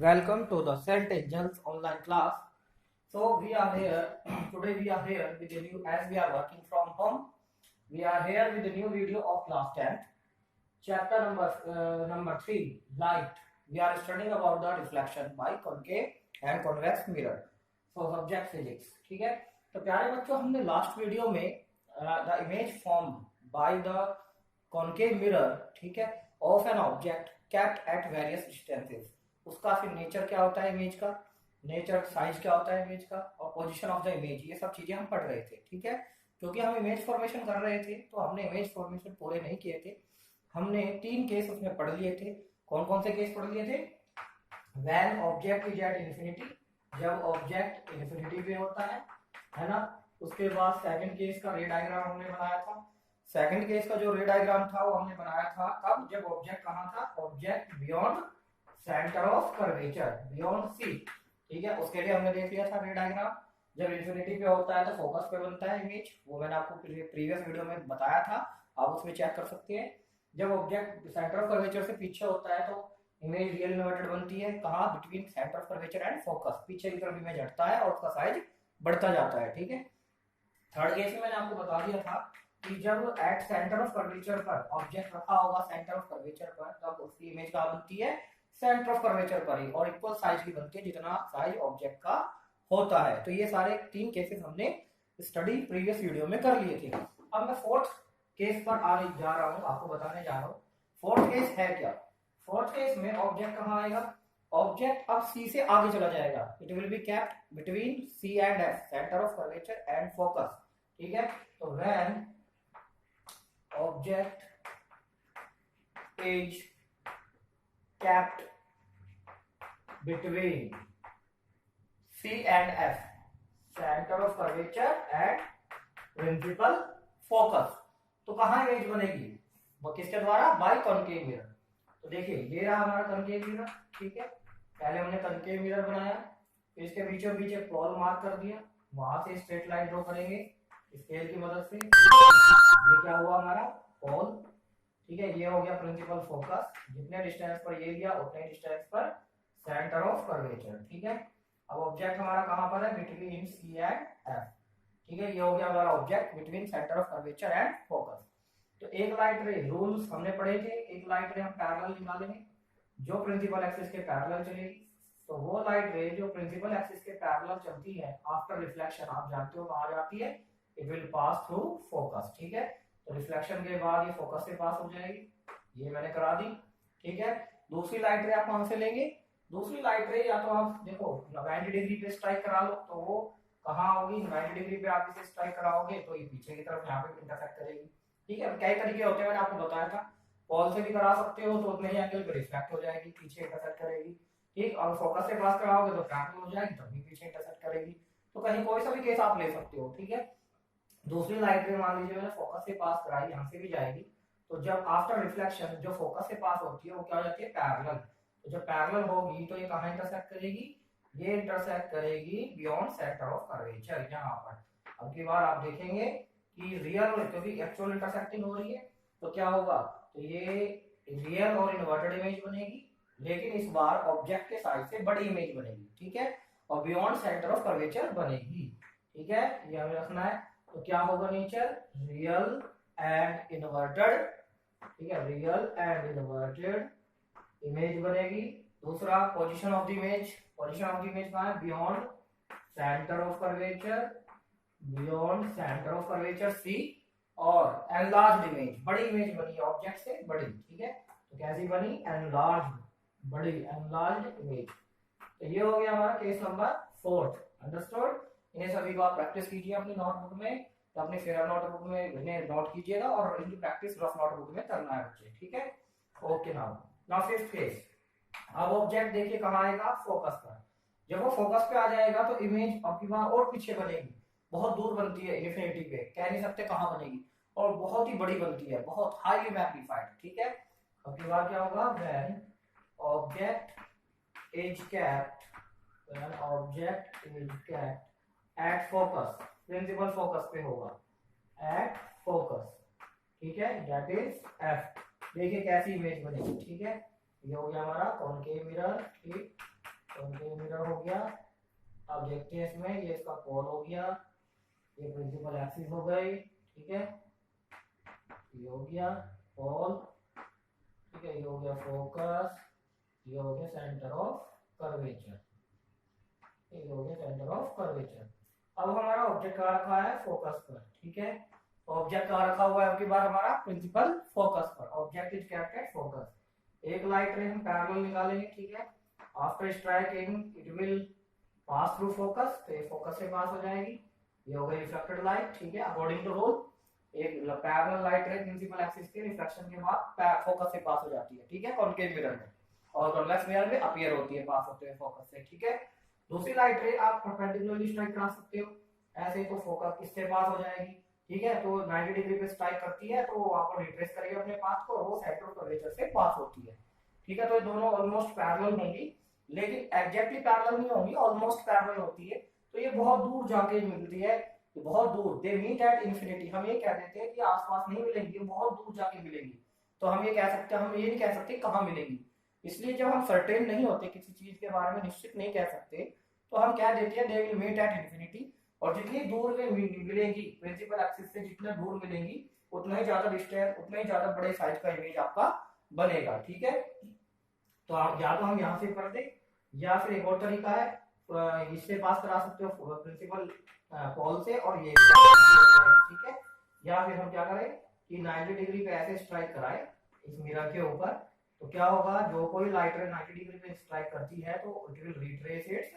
Welcome to the St. Angels online class. So we are here today. We are here with a new, as we are working from home. We are here with a new video of class 10, chapter number 3, light. We are studying about the reflection by concave and convex mirror. So subject physics. ठीक है. तो प्यारे बच्चों, हमने last video में the image form by the concave mirror, ठीक है, of an object kept at various distances, उसका फिर नेचर क्या होता है इमेज का, नेचर साइज क्या होता है इमेज का, और पोजीशन ऑफ द इमेज, ये सब चीजें हम पढ़ रहे थे. ठीक है, क्योंकि हम इमेज फॉर्मेशन कर रहे थे तो हमने इमेज फॉर्मेशन पूरे नहीं किए थे. हमने 3 केस उसमें पढ़ लिए थे. कौन कौन से केस पढ़ लिए थे? When object is at infinity, जब ऑब्जेक्ट इन्फिनिटी पे होता है ना. उसके बाद सेकंड केस का रे डायग्राम हमने बनाया था. सेकंड केस का जो रे डायग्राम था वो हमने बनाया था कब? जब ऑब्जेक्ट कहाँ था? Object beyond centre of curvature, beyond C. ठीक है, उसके लिए हमने देख लिया था रे डायग्राम. जब इन्फिनिटी पे होता है तो फोकस पे बनता है इमेज, वो मैंने आपको प्रीवियस वीडियो में बताया था, आप उसमें चेक कर सकते हैं. जब ऑब्जेक्ट सेंटर ऑफ कर्वेचर से पीछे होता है तो इमेज रियल इन्वर्टेड बनती है. कहाँ? Between centre of curvature and focus, पीछे की तरफ इमेज हटता है और उसका साइज बढ़ता जाता है. ठीक है, थर्ड केस में मैंने आपको बता दिया था कि जब एट सेंटर ऑफ कर्वेचर पर ऑब्जेक्ट रखा होगा सेंटर ऑफ कर्वेचर पर, तब उसकी इमेज कहाँ बनती है? सेंटर ऑफ कर्वेचर पर ही, और इक्वल साइज की बनती है जितना साइज ऑब्जेक्ट का होता है. तो ये सारे 3 केसेस हमने स्टडी प्रीवियस वीडियो में कर लिए थे. अब मैं फोर्थ केस पर आने जा रहा हूँ, आपको बताने जा रहा हूँ. फोर्थ केस है क्या? फोर्थ केस में ऑब्जेक्ट कहाँ आएगा? ऑब्जेक्ट अब सी से आगे चला जाएगा. It will be kept between C and F, centre of curvature and focus. ठीक है, तो when object is kept between C and F, center of curvature and principal focus. तो कहाँ इमेज बनेगी? वो किसके द्वारा? By concave mirror. तो देखिए ये रहा हमारा कॉन्केव मिरर. ठीक है, पहले हमने कॉन्केव मिरर बनाया, फिर इसके बीचों बीच एक पॉल मार्क कर दिया, वहां से स्ट्रेट लाइन ड्रॉ करेंगे स्केल की मदद से. ये क्या हुआ हमारा? पॉल. ठीक है, ये हो गया प्रिंसिपल फोकस. जितने डिस्टेंस पर ये लिया उतने डिस्टेंस पर सेंटर ऑफ कर्वेचर. ठीक है, अब ऑब्जेक्ट हमारा कहां पर है? Between C and F. ठीक है, ये हो गया हमारा object between centre of curvature and focus. तो एक लाइट रे रूल्स हमने पढ़े थे. एक लाइट रे हम पैरेलल निकालेंगे जो प्रिंसिपल एक्सिस के पैरेलल चलेगी. तो वो लाइट रे जो प्रिंसिपल एक्सिस के पैरेलल चलती है आफ्टर रिफ्लेक्शन, आप जानते हो कहां जाती है? It will pass through focus. ठीक है, तो रिफ्लेक्शन के बाद ये फोकस से पास हो जाएगी, ये मैंने करा दी. ठीक है, दूसरी लाइट रे आप कहां से लेंगे? दूसरी लाइट रे या तो आप देखो 90 डिग्री पे स्ट्राइक करा लो, तो वो कहां होगी? 90 डिग्री पे आप इसे स्ट्राइक कराओगे तो ये पीछे की तरफ यहाँ पे इंटरसेक्ट करेगी. ठीक है, कई तरीके होते हैं, मैंने आपको बताया था. पॉल से भी करा सकते हो तो उतने ही एंगल पे रिफ्लेक्ट हो जाएगी, पीछे इंटरसेक्ट करेगी. ठीक, और फोकस से पास कराओगे तो पैरेलल हो जाएगी, तब भी पीछे इंटरसेक्ट करेगी. तो कहीं कोई सा भी केस आप ले सकते हो. ठीक है, दूसरी लाइट रे मान लीजिए मैंने फोकस से पास कराई, यहाँ से भी जाएगी, तो जब आफ्टर रिफ्लेक्शन जो फोकस से पास होती है वो क्या हो जाती है? पैरेलल. तो जब पैरेलल होगी तो ये कहाँ इंटरसेक्ट करेगी? ये इंटरसेक्ट करेगी बियॉन्ड सेंटर ऑफ कर्वेचर, यहाँ पर. अब की बार आप देखेंगे कि रियल, क्योंकि एक्चुअल इंटरसेक्टिंग हो रही है, तो क्या होगा? तो ये रियल और इन्वर्टेड इमेज बनेगी, लेकिन इस बार ऑब्जेक्ट के साइड से बड़ी इमेज बनेगी. ठीक है, और बियॉन्ड सेंटर ऑफ कर्वेचर बनेगी. ठीक है, ये हमें रखना है. तो क्या होगा नेचर? Real and inverted. ठीक है, रियल एंड इन्वर्टेड इमेज बनेगी. दूसरा position of the image. Position of the image कहाँ है? Beyond centre of curvature, beyond centre of curvature C. और एनलार्ज्ड इमेज, बड़ी इमेज बनी है ऑब्जेक्ट से बड़ी. ठीक है, तो कैसी बनी? एनलार्ज्ड, बड़ी एनलार्ज्ड इमेज. तो ये हो गया हमारा केस नंबर 4. अंडरस्टूड? इन्हें सभी को आप प्रैक्टिस कीजिए अपनी नोटबुक में, तो अपने फेयर नोटबुक में इन्हें नोट कीजिएगा और इनकी प्रैक्टिस रफ नोटबुक में करना है बच्चे. ठीक है, ओके. Now fifth case. अब ऑब्जेक्ट देखिए कहाँ आएगा? फोकस पर. जब वो फोकस पे आ जाएगा तो इमेज आपकी वहां और पीछे बनेगी, बहुत दूर बनती है इन्फिनिटी पे, कह नहीं सकते कहाँ बनेगी, और बहुत ही बड़ी बनती है, बहुत हाईली मैग्नीफाइड. ठीक है, आपकी बार क्या होगा? When object is kept, when object is kept at focus, principal focus पे होगा, एट फोकस. ठीक है, दैट इज एफ. देखिए कैसी इमेज बनेगी. ठीक है, ये हो गया हमारा कॉनकेव मिरर. ठीक, सेंटर हो गया। अब देखते हैं इसमें, ये इसका पोल हो गया, ये प्रिंसिपल एक्सिस हो गई, ठीक है, ये हो गया पोल, ठीक है, ये हो गया फोकस, ये हो गया सेंटर ऑफ कर्वेचर, ये हो गया सेंटर ऑफ कर्वेचर। अब हमारा ऑब्जेक्ट कहाँ रखा है, फोकस पर, ठीक है, ऑब्जेक्ट कहाँ रखा हुआ है, अब की बार हमारा प्रिंसिपल फोकस पर, object is kept at focus. एक लाइट रे हम पैरेलल निकालेंगे, ठीक है, after striking it will pass through focus, तो ये फोकस से पास हो जाएगी, ये हो गई रिफ्लेक्टेड लाइट, ठीक है, अकॉर्डिंग टू रूल एक parallel light ray principal axis के रिफ्लेक्शन के बाद फोकस से पास हो जाती है, ठीक है, कॉन्केव मिरर में, और कॉन्वेक्स मिरर में अपीयर होती है पास होते हुए फोकस से, ठीक है। दूसरी लाइट रे आप परपेंडिकुलरली स्ट्राइक करा सकते हो, ऐसे तो फोकस इससे पास हो जाएगी, ठीक है, तो 90 डिग्री पे स्ट्राइक करती है तो वहां पर रिट्रेस करेगी अपने पाथ को, वो सेंटर ऑफ कर्वेचर से पास होती है, ठीक है। तो ये दोनों ऑलमोस्ट पैरेलल होंगी, लेकिन एग्जैक्टली पैरेलल नहीं होंगी, ऑलमोस्ट पैरेलल होती है, तो ये बहुत दूर जाके मिलती है, बहुत दूर, दे मीट एट इंफिनिटी। हम ये कह देते हैं कि आसपास नहीं मिलेंगी, बहुत दूर जाके मिलेंगी, तो हम ये कह सकते हैं, हम ये नहीं कह सकते कहाँ मिलेंगी। इसलिए जब हम सर्टेन नहीं होते, किसी चीज के बारे में निश्चित नहीं कह सकते, तो हम क्या देते हैं, they will meet at infinity, और जितनी दूर में मिलेंगी प्रिंसिपल एक्सिस से, जितना दूर मिलेंगी उतना ही ज्यादा डिस्टेंस, उतना ही ज्यादा बड़े साइज का इमेज आपका बनेगा, ठीक है। तो आप या तो हम यहाँ से कर दे, या फिर एक और तरीका है, इससे पास करा सकते हो प्रिंसिपल पोल से, और ये ठीक है, या फिर हम क्या करें कि 90 डिग्री पे ऐसे स्ट्राइक कराए इस मिरर के ऊपर, तो क्या होगा, जो कोई लाइट रे 90 डिग्री पे स्ट्राइक करती है तो it will retrace its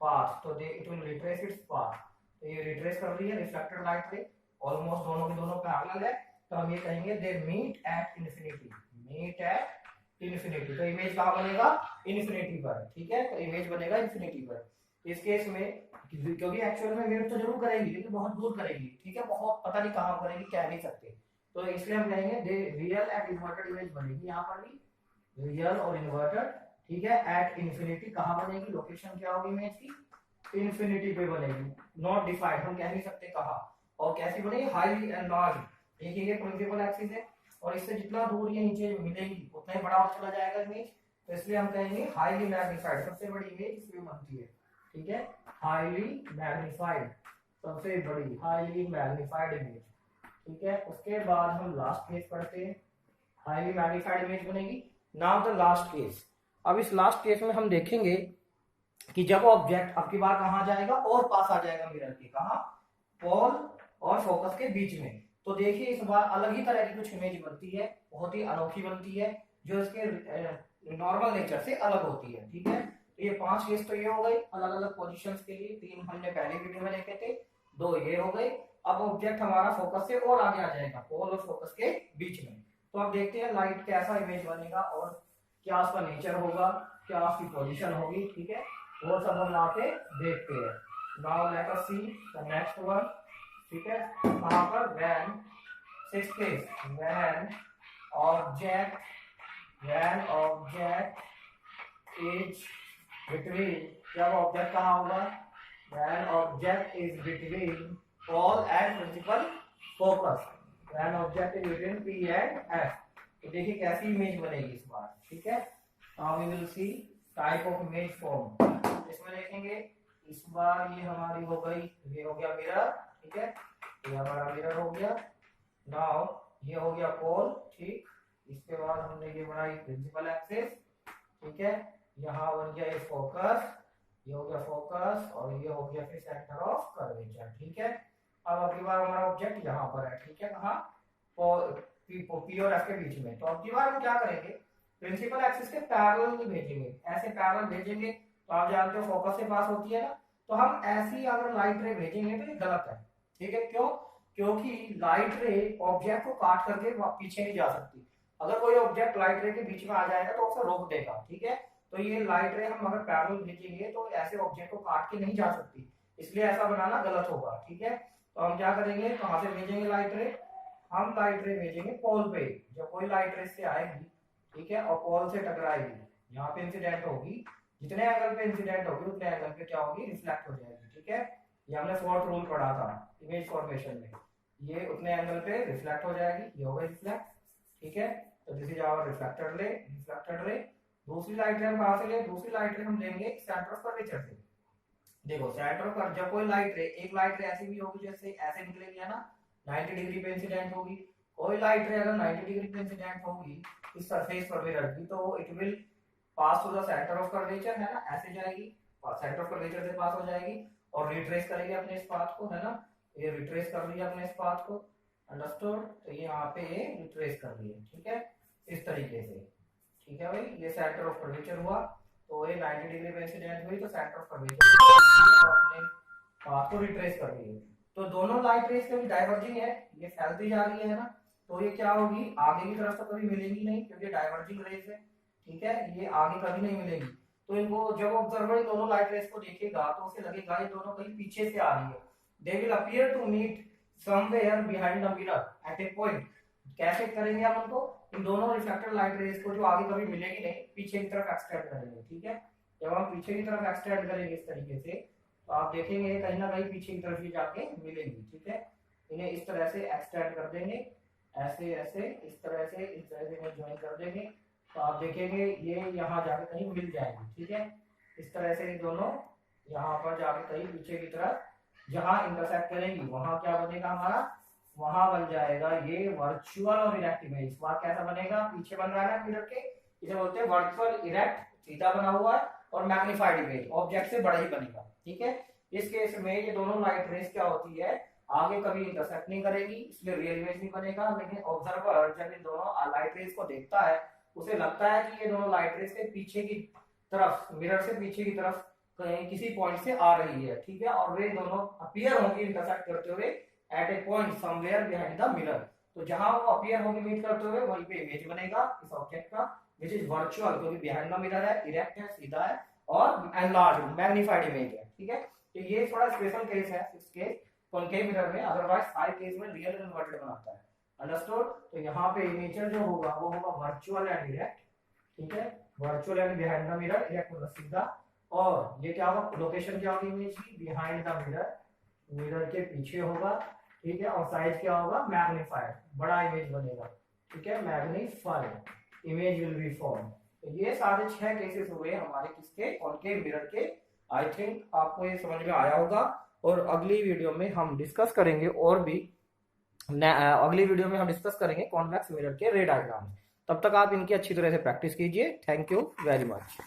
path, तो it will retrace its path, तो ये रिट्रेस कर रही है रिफ्लेक्टेड लाइट रे, ऑलमोस्ट दोनों के दोनों पैरेलल है, तो हम ये कहेंगे they meet at infinity, meet at infinity, तो इमेज कहाँ बनेगा, इन्फिनिटी पर, ठीक है, तो इमेज बनेगा इन्फिनिटी पर। इस केस में क्योंकि एक्चुअल में वेव तो जरूर करेगी, लेकिन बहुत दूर करेगी, ठीक है, बहुत पता नहीं कहाँ करेगी, कह नहीं सकते, तो इसलिए हम कहेंगे दे रियल एट इन्वर्टेड इमेज बनेगी, यहाँ पर भी रियल और इन्वर्टेड, ठीक है, एट इन्फिनिटी, कहाँ बनेगी, लोकेशन क्या होगी इमेज की, इन्फिनिटी पे बनेगी, नॉट डिफाइंड, हम कह नहीं सकते कहाँ, और कैसी बनेगी, हाईली एनलार्ज, देखिए ये प्रिंसिपल एक्सिस है, और इससे जितना दूर ये नीचे मिलेगी उतना ही बड़ा होता चला जाएगा इमेज, तो इसलिए हम कहेंगे हाईली मैग्नीफाइड, सबसे बड़ी इमेज इसमें बनती है, ठीक है, हाईली मैग्नीफाइड, सबसे बड़ी हाईली मैग्नीफाइड इमेज, ठीक है। उसके बाद हम लास्ट केस पढ़ते हैं, हाईली मैग्नीफाइड इमेज बनेगी। नाउ द लास्ट केस, अब इस लास्ट केस में हम देखेंगे कि जब ऑब्जेक्ट अब की बार कहाँ जाएगा, और पास आ जाएगा मिरर के, कहाँ, पोल और फोकस के बीच में, तो देखिए इस बार अलग ही तरह की कुछ इमेज बनती है, बहुत ही अनोखी बनती है, जो इसके नॉर्मल नेचर से अलग होती है, ठीक है। तो ये 5 केस तो ये हो गए अलग अलग पोजीशंस के लिए, 3 हमने पहले वीडियो में देखे थे, 2 ये हो गए। अब ऑब्जेक्ट हमारा फोकस से और आगे आ जाएगा, पोल और फोकस के बीच में, तो अब देखते हैं लाइट कैसा इमेज बनेगा, और क्या उसका नेचर होगा, क्या उसकी पोजीशन होगी, ठीक है, वो सब हम आके देखते हैं। Now let us see the next one, ठीक है, वहां पर when 6th case, when object is between, जब ऑब्जेक्ट कहाँ होगा, when object is between pole and principal focus, when object is between P and F, तो देखिए कैसी इमेज बनेगी इस बार, ठीक है। Now we will see type of image form, इसमें देखेंगे इस बार ये हमारी हो गई, ये हो गया मिरर, ठीक है, ये हमारा मिरर हो गया। नाउ ये हो गया पोल, ठीक, इसके बाद हमने ये बनाई प्रिंसिपल एक्सिस, ठीक है, यहाँ बन गया ये फोकस, ये हो गया फोकस, और ये हो गया फिर सेंटर ऑफ कर्वेचर, ठीक है। अब अगली बार हमारा ऑब्जेक्ट यहाँ पर है, ठीक है, कहाँ, P और F के बीच में, तो अगली बार हम क्या करेंगे, प्रिंसिपल एक्सिस के पैरेलल भेजेंगे, ऐसे पैरेलल भेजेंगे, तो आप जानते हो फोकस से पास होती है ना, तो हम ऐसी अगर लाइट रे भेजेंगे तो ये गलत है, ठीक है, क्यों, क्योंकि लाइट रे ऑब्जेक्ट को काट करके पीछे नहीं जा सकती, अगर कोई ऑब्जेक्ट लाइट रे के बीच में आ जाएगा तो उसे रोक देगा, ठीक है, तो ये लाइट रे हम अगर पैरेलल भेजेंगे तो ऐसे ऑब्जेक्ट को काट के नहीं जा सकती, इसलिए ऐसा बनाना गलत होगा, ठीक है। तो हम क्या करेंगे, कहाँ से भेजेंगे लाइट रे, हम लाइट रे भेजेंगे पोल पे, जब कोई लाइट रे से आएगी, ठीक है, और पोल से टकराएगी, यहाँ पे इंसिडेंट होगी, जितने एंगल पे इंसिडेंट होगी उतने एंगल पे क्या होगी, रिफ्लेक्ट हो जाएगी, ठीक है, ये हमने 4th रूल पढ़ा था इमेज फॉर्मेशन में, ये उतने एंगल पे रिफ्लेक्ट हो जाएगी, ये होगा रिफ्लेक्ट, ठीक है, तो this is our reflected ray, दूसरी लाइट रे हम कहां से ले, दूसरी लाइट रे हम लेंगे सेंटर ऑफ कर्वेचर से। देखो सेंटर ऑफ जब कोई लाइट रे, एक लाइट रे ऐसी भी होगी जैसे ऐसे निकलेगी है ना, 90 डिग्री पे इंसिडेंट होगी। कोई लाइट रे अगर 90 डिग्री पे इंसिडेंट होगी इस सरफेस पर मिरर की, तो it will pass through the centre of curvature, है ना, ऐसे जाएगी, सेंटर ऑफ कर्वेचर से पास हो जाएगी और रिट्रेस करेगी अपने इस पाथ को, है ना, ये रिट्रेस कर लिया अपने इस पाथ को, अंडरस्टूड। तो ये यहाँ पे रिट्रेस कर लिया, ठीक है, इस तरीके से, ठीक है भाई। ये सेंटर ऑफ कर्वेचर हुआ, तो ये 90 डिग्री पे इंसिडेंट हुई तो सेंटर ऑफ कर्वेचर अपने पाथ को रिट्रेस कर लिए। तो दोनों लाइट रेस कभी डाइवर्जिंग है, ये फैलती जा रही है ना, तो ये क्या होगी, आगे की तरफ तो कभी मिलेगी नहीं क्योंकि डाइवर्जिंग रेस है, ठीक है, ये आगे कभी नहीं मिलेगी। तो इनको जब ऑब्जर्वर दोनों लाइट रेस को देखेगा तो उसे लगेगा ये दोनों कहीं पीछे से आ रही है। They will appear to meet somewhere behind the mirror at a point. कैसे करेंगे हम उनको, इन दोनों रिफ्लेक्टेड लाइट रेस को जो आगे कभी मिलेगी नहीं, पीछे की तरफ एक्सटेंड करेंगे, ठीक है। जब हम पीछे की तरफ एक्सटेंड करेंगे इस तरीके से, तो आप देखेंगे कहीं ना कहीं पीछे की तरफ ही जाके मिलेंगी, ठीक है। इन्हें इस तरह से एक्सटेंड कर देंगे, ऐसे ऐसे इस तरह से इन्हें ज्वाइन कर देंगे, तो आप देखेंगे ये यहाँ जाके कहीं मिल जाएंगे, ठीक है। इस तरह से ये दोनों यहाँ पर जाके कहीं पीछे की तरफ जहां इंटरसेक्ट करेंगी वहां क्या बनेगा हमारा, वहां बन जाएगा ये वर्चुअल और इरेक्ट इमेज। वहां कैसा बनेगा, पीछे बन रहा है ना मिरर के, इसे बोलते हैं वर्चुअल इरेक्ट, सीधा बना हुआ है, और मैग्नीफाइड इमेज, ऑब्जेक्ट से बड़ा ही बनेगा, ठीक है। इस केस में ये दोनों लाइट रेस क्या होती है, आगे कभी इंटरसेक्ट नहीं करेगी, इसलिए रियल इमेज नहीं बनेगा। लेकिन ऑब्जर्वर जब इन दोनों लाइट रेस को देखता है, उसे लगता है कि ये दोनों लाइट रेस के पीछे की तरफ, मिरर से पीछे की तरफ कहीं किसी पॉइंट से आ रही है, ठीक है, और वे दोनों अपीयर होंगी इंटरसेक्ट करते हुए at a point somewhere behind the mirror. तो जहां वो अपीयर होंगी मीट करते हुए, वहीं पे इमेज बनेगा इस ऑब्जेक्ट का, विच इज वर्चुअल, क्योंकि बिहाइंड द मिरर है, इरेक्ट है, सीधा है, और एनलार्ज मैग्नीफाइड इमेज है, ठीक है। तो ये थोड़ा स्पेशल केस है इसके कॉनकेव मिरर में, अदरवाइज सारे केस में रियल कन्वर्टेड बनाता है, अंडरस्टूड। तो यहाँ पे इमेजर जो होगा वो होगा वर्चुअल एंड इरेक्ट, ठीक है, virtual and behind the mirror, erect मतलब सीधा। और ये क्या होगा, लोकेशन क्या होगी इमेज की, बिहाइंड द मिरर, मिरर के पीछे होगा, ठीक है, और साइज क्या होगा, मैग्नीफाइड, बड़ा इमेज बनेगा, ठीक है, magnified image will be form. तो ये सारे 6 केसेस हुए हमारे किसके, कॉनकेव मिरर के। आई थिंक आपको ये समझ में आया होगा, और अगली वीडियो में हम डिस्कस करेंगे और भी, अगली वीडियो में हम डिस्कस करेंगे कॉन्वेक्स मिरर के रे डायग्राम। तब तक आप इनकी अच्छी तरह से प्रैक्टिस कीजिए। Thank you very much.